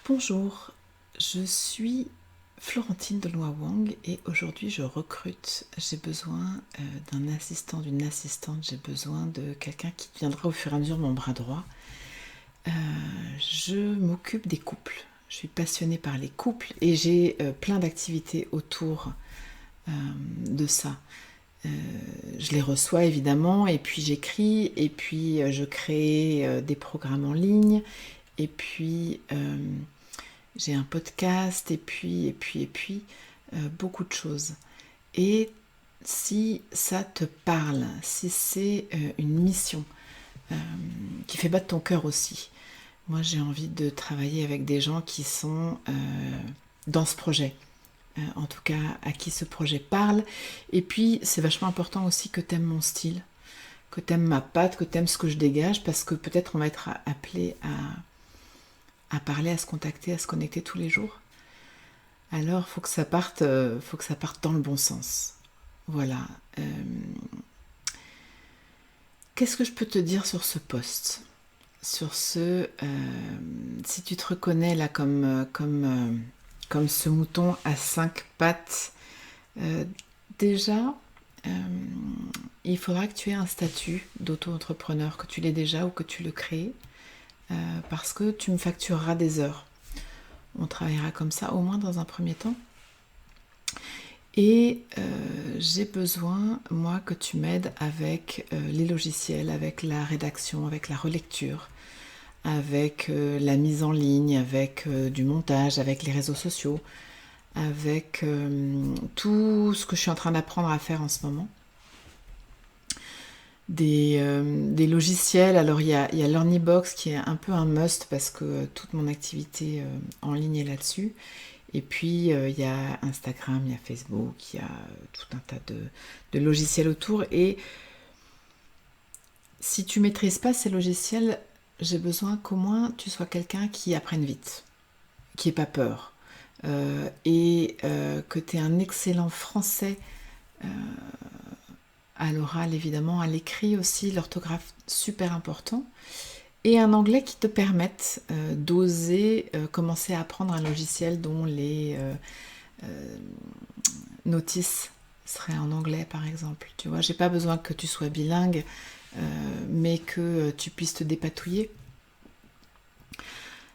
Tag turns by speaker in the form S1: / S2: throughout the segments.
S1: Bonjour, je suis Florentine de Loa Wang et aujourd'hui je recrute. J'ai besoin d'un assistant, d'une assistante, j'ai besoin de quelqu'un qui deviendra au fur et à mesure mon bras droit. Je m'occupe des couples, je suis passionnée par les couples et j'ai plein d'activités autour de ça. Je les reçois évidemment et puis j'écris et puis je crée des programmes en ligne et puis j'ai un podcast et puis beaucoup de choses. Et si ça te parle, si c'est une mission qui fait battre ton cœur aussi, moi j'ai envie de travailler avec des gens qui sont dans ce projet. En tout cas, à qui ce projet parle. Et puis, c'est vachement important aussi que t'aimes mon style, que t'aimes ma patte, que t'aimes ce que je dégage, parce que peut-être on va être appelé à parler, à se contacter, à se connecter tous les jours. Alors, faut que ça parte dans le bon sens. Voilà. Qu'est-ce que je peux te dire sur ce poste? Sur ce, si tu te reconnais là comme ce mouton à 5 pattes, euh, déjà, euh, il faudra que tu aies un statut d'auto-entrepreneur, que tu l'aies déjà ou que tu le crées, parce que tu me factureras des heures. On travaillera comme ça, au moins dans un premier temps. Et j'ai besoin, moi, que tu m'aides avec les logiciels, avec la rédaction, avec la relecture, avec la mise en ligne, avec du montage, avec les réseaux sociaux, avec tout ce que je suis en train d'apprendre à faire en ce moment. Des logiciels, alors il y a LearnyBox qui est un peu un must parce que toute mon activité en ligne est là-dessus. Et puis il y a Instagram, il y a Facebook, il y a tout un tas de logiciels autour. Et si tu maîtrises pas ces logiciels, j'ai besoin qu'au moins tu sois quelqu'un qui apprenne vite, qui n'ait pas peur. Et que tu aies un excellent français à l'oral évidemment, à l'écrit aussi, l'orthographe super important. Et un anglais qui te permette d'oser commencer à apprendre un logiciel dont les notices seraient en anglais par exemple. Tu vois, j'ai pas besoin que tu sois bilingue, mais que tu puisses te dépatouiller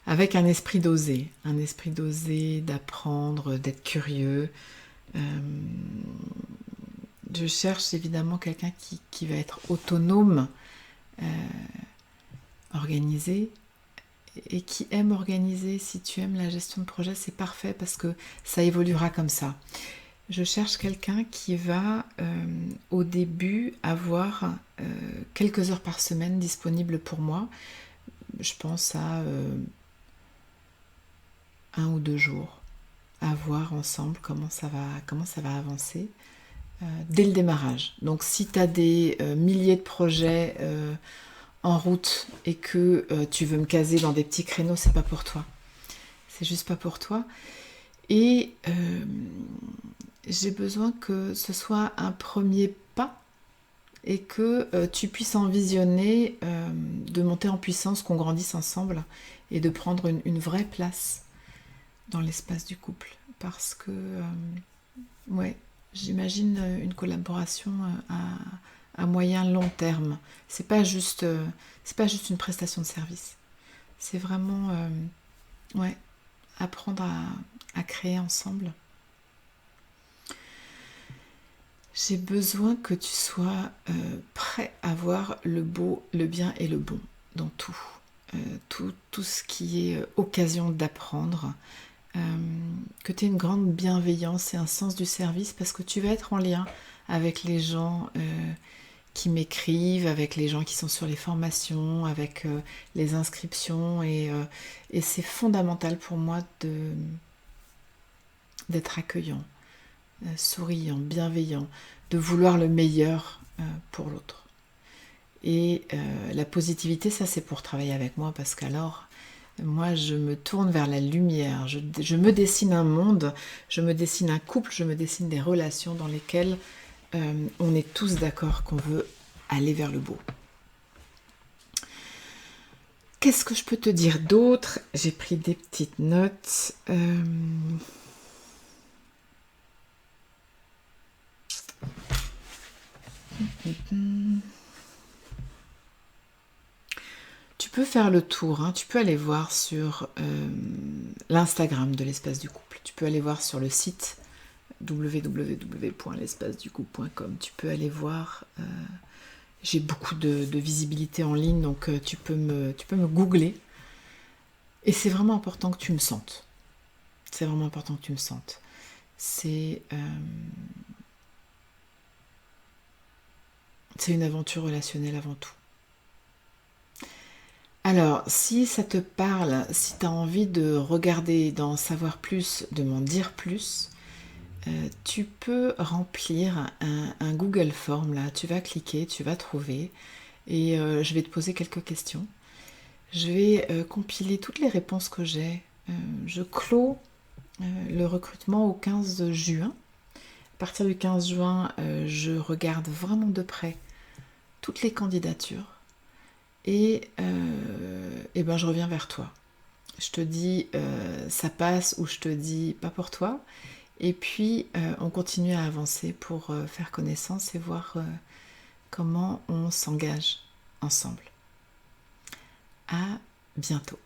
S1: avec un esprit d'oser, d'apprendre, d'être curieux. Je cherche évidemment quelqu'un qui va être autonome, organisé, et qui aime organiser. Si tu aimes la gestion de projet, c'est parfait parce que ça évoluera comme ça. Je cherche quelqu'un qui va au début avoir quelques heures par semaine disponibles pour moi. Je pense à 1 ou 2 jours, à voir ensemble comment ça va avancer dès le démarrage. Donc si tu as des milliers de projets en route et que tu veux me caser dans des petits créneaux, c'est pas pour toi. C'est juste pas pour toi. Et j'ai besoin que ce soit un premier pas et que tu puisses envisionner de monter en puissance, qu'on grandisse ensemble et de prendre une vraie place dans l'espace du couple. Parce que, ouais, j'imagine une collaboration à moyen long terme. C'est pas juste une prestation de service. C'est vraiment ouais, apprendre à créer ensemble. J'ai besoin que tu sois prêt à voir le beau, le bien et le bon dans tout. Tout ce qui est occasion d'apprendre. Que tu aies une grande bienveillance et un sens du service parce que tu vas être en lien avec les gens qui m'écrivent, avec les gens qui sont sur les formations, avec les inscriptions et c'est fondamental pour moi d'être accueillant, souriant, bienveillant, de vouloir le meilleur pour l'autre. Et la positivité, ça c'est pour travailler avec moi parce qu'alors moi je me tourne vers la lumière, je me dessine un monde, je me dessine un couple, je me dessine des relations dans lesquelles on est tous d'accord qu'on veut aller vers le beau. Qu'est-ce que je peux te dire d'autre? J'ai pris des petites notes. Tu peux faire le tour, hein. Tu peux aller voir sur l'Instagram de l'espace du couple. Tu peux aller voir sur le site www.l'espaceducouple.com. Tu peux aller voir. J'ai beaucoup de visibilité en ligne, donc tu peux me googler. Et c'est vraiment important que tu me sentes. C'est vraiment important que tu me sentes. C'est une aventure relationnelle avant tout. Alors, si ça te parle, si tu as envie de regarder, d'en savoir plus, de m'en dire plus, tu peux remplir un Google Form là. Tu vas cliquer, tu vas trouver et je vais te poser quelques questions. Je vais compiler toutes les réponses que j'ai. Je clôt le recrutement au 15 juin. À partir du 15 juin, je regarde vraiment de près toutes les candidatures et ben je reviens vers toi. Je te dis ça passe ou je te dis pas pour toi. Et puis on continue à avancer pour faire connaissance et voir comment on s'engage ensemble. À bientôt.